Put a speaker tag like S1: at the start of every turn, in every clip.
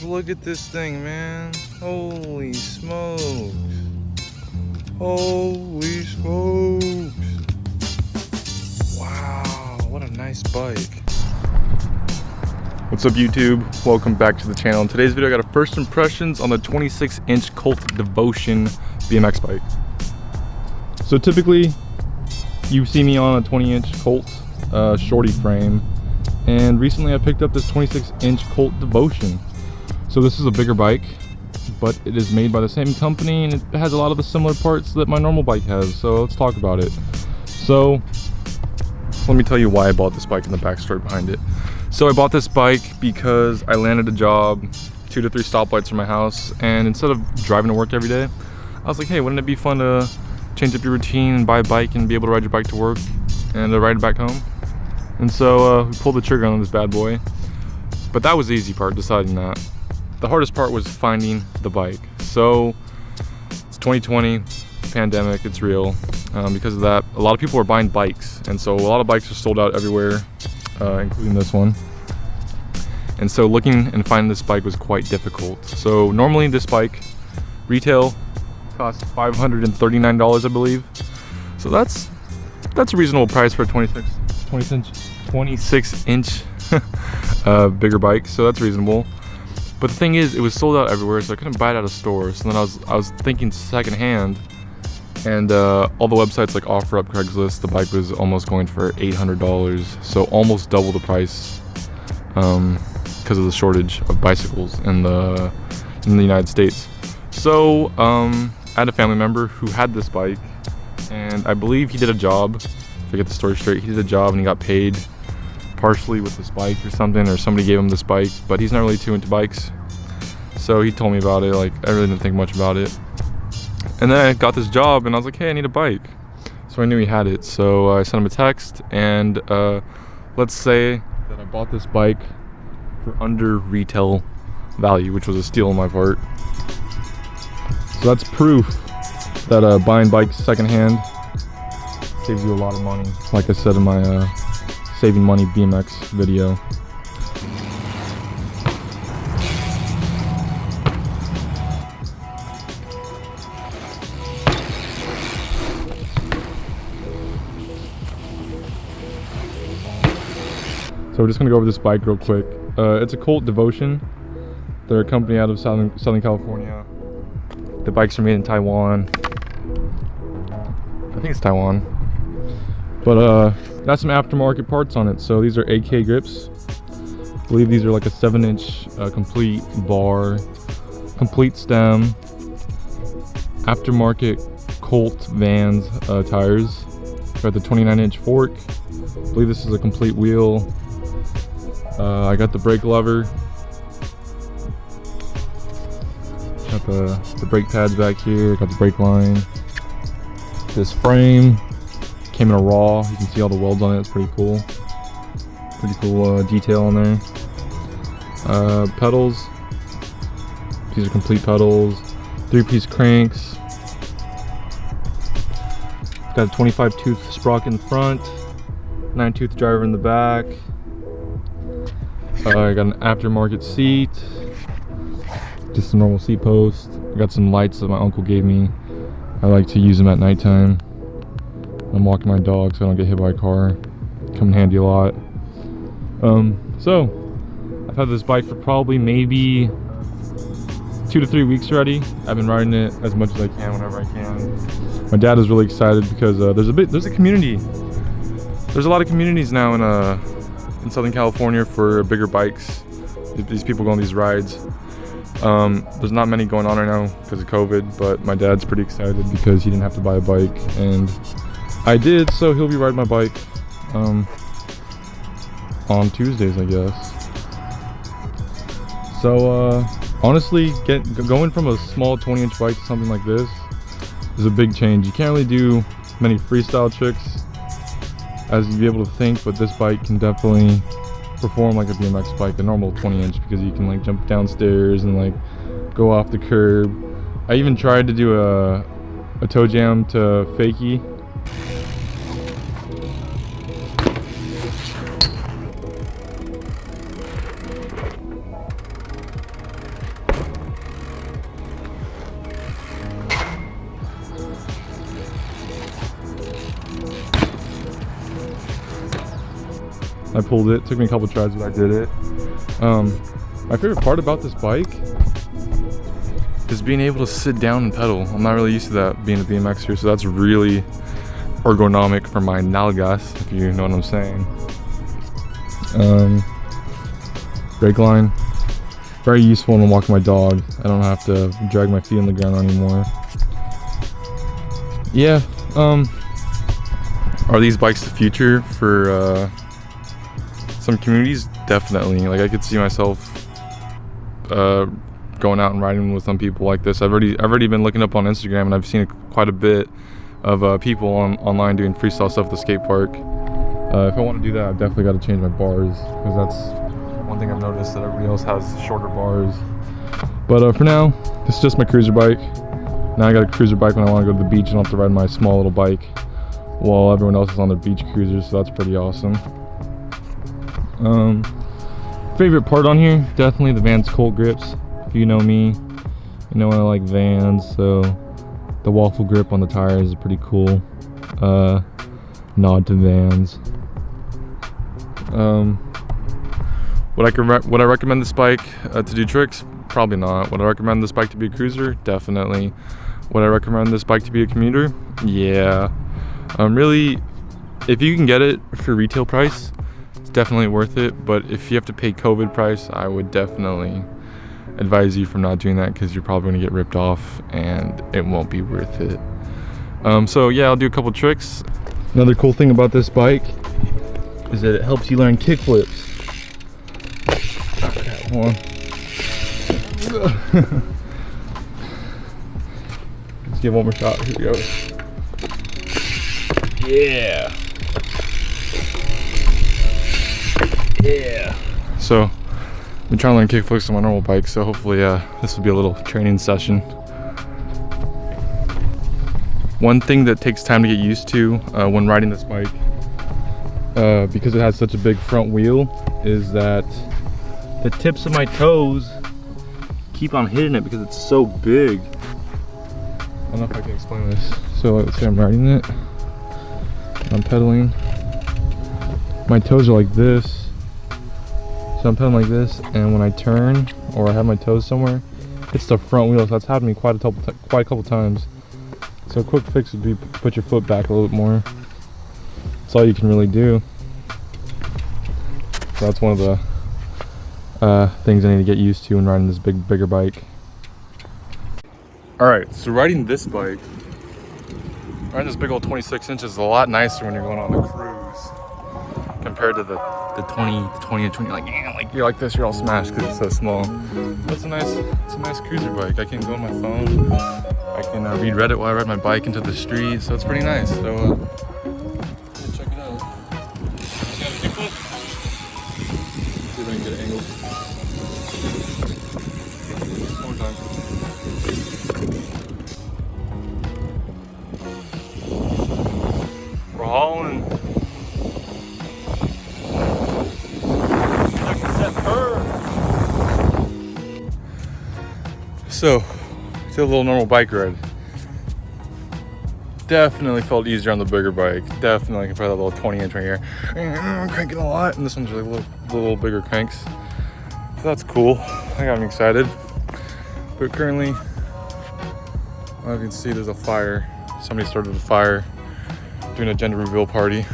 S1: look at this thing, man. Holy smokes. Holy smokes. Wow, what a nice bike. What's up, YouTube? Welcome back to the channel. In today's video, I got a first impressions on the 26-inch Colt Devotion BMX bike. So typically, you see me on a 20-inch Colt shorty frame, and recently I picked up this 26-inch Colt Devotion. So this is a bigger bike, but it is made by the same company and it has a lot of the similar parts that my normal bike has. So let's talk about it. So let me tell you why I bought this bike and the backstory behind it. So I bought this bike because I landed a job 2 to 3 stoplights from my house, and instead of driving to work every day, I was like, hey, wouldn't it be fun to change up your routine and buy a bike and be able to ride your bike to work and ride it back home? And so we pulled the trigger on this bad boy. But that was the easy part, deciding that. The hardest part was finding the bike. So it's 2020, pandemic, it's real. Because of that, a lot of people are buying bikes, and so a lot of bikes are sold out everywhere, including this one. And so looking and finding this bike was quite difficult. So normally this bike retail costs $539, I believe. So that's a reasonable price for a 26-inch bigger bike. So that's reasonable. But the thing is, it was sold out everywhere, so I couldn't buy it at a store. So then I was thinking secondhand, and all the websites like OfferUp, Craigslist, the bike was almost going for $800, so almost double the price because of the shortage of bicycles in the United States. So I had a family member who had this bike, and I believe he did a job. If I get the story straight, he did a job and he got paid partially with this bike or something, or somebody gave him this bike, but he's not really too into bikes. So he told me about it. Like, I really didn't think much about it. And then I got this job and I was like, hey, I need a bike. So I knew he had it. So I sent him a text, and let's say that I bought this bike for under retail value, which was a steal on my part. So that's proof that buying bikes secondhand saves you a lot of money. Like I said in my Saving Money BMX video. So we're just gonna go over this bike real quick. It's a Colt Devotion. They're a company out of Southern California. The bikes are made in Taiwan. I think it's Taiwan. But got some aftermarket parts on it. So these are AK grips. I believe these are like a 7-inch complete bar, complete stem, aftermarket Colt Vans tires. Got the 29-inch fork. I believe this is a complete wheel. I got the brake lever. Got the brake pads back here. Got the brake line. This frame came in a raw. You can see all the welds on it. It's pretty cool. Pretty cool detail on there. Pedals. These are complete pedals. 3-piece cranks. Got a 25-tooth sprocket in the front. 9-tooth driver in the back. I got an aftermarket seat. Just a normal seat post. I got some lights that my uncle gave me. I like to use them at nighttime. I'm walking my dog so I don't get hit by a car. Come in handy a lot. So I've had this bike for probably maybe 2 to 3 weeks already. I've been riding it as much as I can whenever I can. My dad is really excited because there's a community. There's a lot of communities now in Southern California for bigger bikes. These people go on these rides. There's not many going on right now because of COVID, but my dad's pretty excited because he didn't have to buy a bike, and I did, so he'll be riding my bike on Tuesdays, I guess. So honestly, going from a small 20-inch bike to something like this is a big change. You can't really do many freestyle tricks as you'd be able to think, but this bike can definitely perform like a BMX bike, a normal 20-inch, because you can like jump downstairs and like go off the curb. I even tried to do a toe jam to fakie. I pulled it. Took me a couple tries, but I did it. My favorite part about this bike is being able to sit down and pedal. I'm not really used to that being a BMXer, so that's really ergonomic for my nalgas, if you know what I'm saying. Brake line, very useful when I'm walking my dog. I don't have to drag my feet on the ground anymore. Yeah, are these bikes the future for some communities? Definitely. Like, I could see myself going out and riding with some people like this. I've already been looking up on Instagram, and I've seen quite a bit of people online doing freestyle stuff at the skate park. If I want to do that, I've definitely got to change my bars, because that's one thing I've noticed, that everybody else has shorter bars. But for now, this is just my cruiser bike. Now I got a cruiser bike when I want to go to the beach and I don't have to ride my small little bike while everyone else is on their beach cruisers, so that's pretty awesome. Favorite part on here, definitely the Vans Colt grips. If you know me, you know I like Vans, so the waffle grip on the tires is pretty cool. Nod to Vans. Would I recommend this bike to do tricks? Probably not. Would I recommend this bike to be a cruiser? Definitely. Would I recommend this bike to be a commuter? Yeah. Really, if you can get it for retail price, it's definitely worth it. But if you have to pay COVID price, I would definitely advise you from not doing that, because you're probably going to get ripped off and it won't be worth it. So yeah, I'll do a couple tricks. Another cool thing about this bike is that it helps you learn kick flips. Okay, hold on. Let's give one more shot. Here we go. Yeah. Yeah. So I've been trying to learn kick flips on my normal bike, so hopefully this will be a little training session. One thing that takes time to get used to when riding this bike, because it has such a big front wheel, is that the tips of my toes keep on hitting it because it's so big. I don't know if I can explain this. So let's say I'm riding it, I'm pedaling, my toes are like this, so I'm pedaling like this, and when I turn or I have my toes somewhere, it's the front wheel. So that's happened to me quite a couple times. So a quick fix would be put your foot back a little bit more. That's all you can really do. So that's one of the things I need to get used to when riding this bigger bike. Alright, so riding this bike, riding this big old 26 inches is a lot nicer when you're going on a cruise compared to the 20 and 20. Like you're like this, you're all smashed because it's so small. But it's a nice cruiser bike. I can go on my phone, I can read Reddit while I ride my bike into the street, so it's pretty nice. So check it out. See how the kick flip? See if I can get it angled. One more time. We're hauling. So, did a little normal bike ride. Definitely felt easier on the bigger bike. Definitely compared to that little 20-inch right here. I'm cranking a lot, and this one's really little bigger cranks. So that's cool. That got me excited. But currently, as you can see, there's a fire. Somebody started a fire doing a gender reveal party.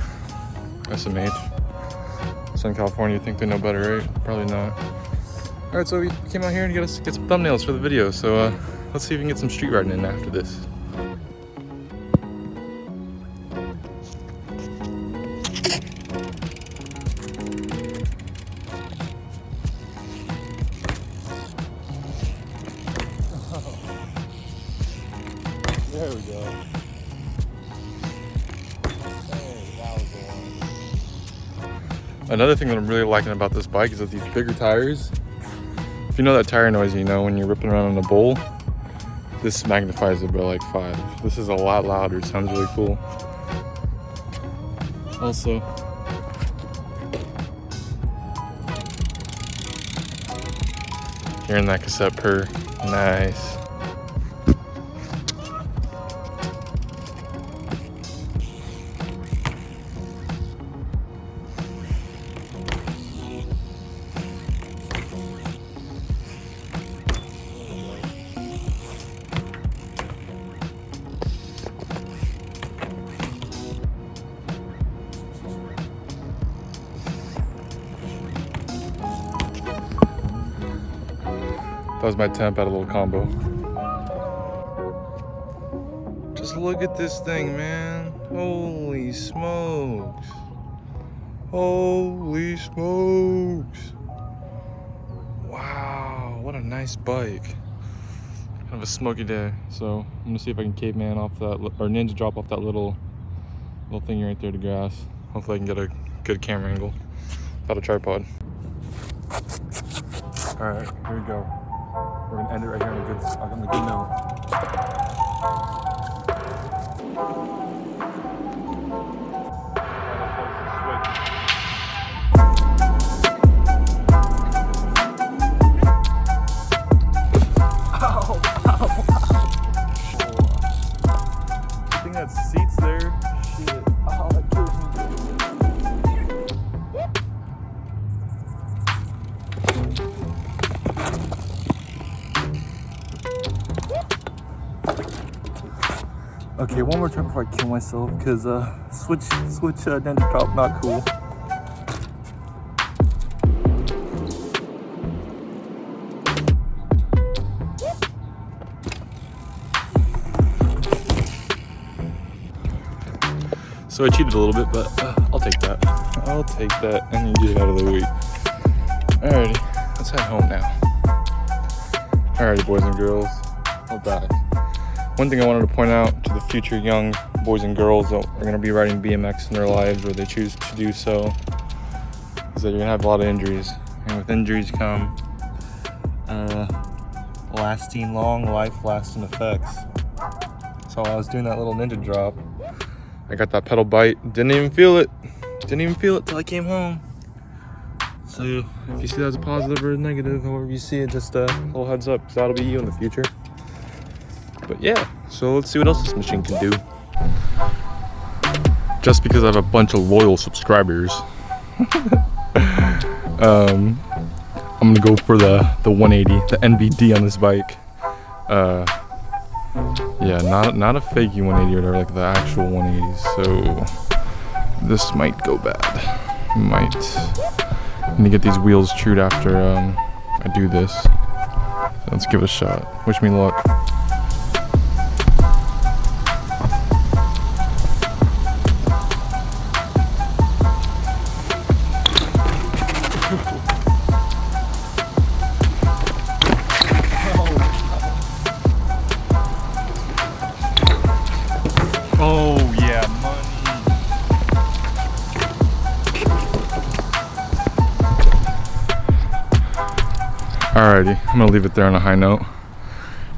S1: SMH. Southern California, you think they know better, right? Probably not. Alright, so we came out here and get some thumbnails for the video, so let's see if we can get some street riding in after this. There we go. Hey, that was the one. Another thing that I'm really liking about this bike is that these bigger tires, if you know that tire noise, you know when you're ripping around in a bowl, this magnifies it by like 5. This is a lot louder. It sounds really cool. Also, hearing that cassette purr, nice. That was my temp at a little combo. Just look at this thing, man. Holy smokes. Holy smokes. Wow, what a nice bike. Kind of a smoky day. So I'm gonna see if I can caveman off that, or ninja drop off that little thingy right there to grass. Hopefully I can get a good camera angle without a tripod. All right, here we go. We're gonna end it right here on a good note. Seats there. Shit. Oh, that kills me. Okay, one more try before I kill myself, because switch ninja drop, not cool. So I cheated a little bit, but I'll take that. I'll take that and get it out of the way. Alrighty, let's head home now. Alrighty, boys and girls, we're back. One thing I wanted to point out to the future young boys and girls that are going to be riding BMX in their lives, or they choose to do so, is that you're going to have a lot of injuries. And with injuries come long-lasting effects. So while I was doing that little ninja drop, I got that pedal bite, didn't even feel it till I came home. So if you see that as a positive or a negative, however you see it, just a little heads up, because that'll be you in the future. But yeah, so let's see what else this machine can do. Just because I have a bunch of loyal subscribers, I'm gonna go for the 180, the NBD on this bike. Yeah, not a fakey 180 or whatever, like the actual 180s. So this might go bad. Might need to get these wheels trued after I do this. So let's give it a shot. Wish me luck. Oh yeah, money. Alrighty, I'm gonna leave it there on a high note.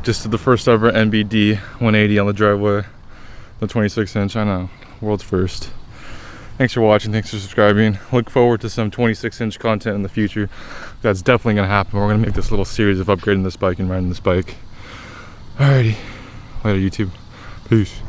S1: Just did the first ever NBD 180 on the driveway. The 26-inch, I know, world's first. Thanks for watching, thanks for subscribing. Look forward to some 26-inch content in the future. That's definitely gonna happen. We're gonna make this little series of upgrading this bike and riding this bike. Alrighty, later YouTube. Peace.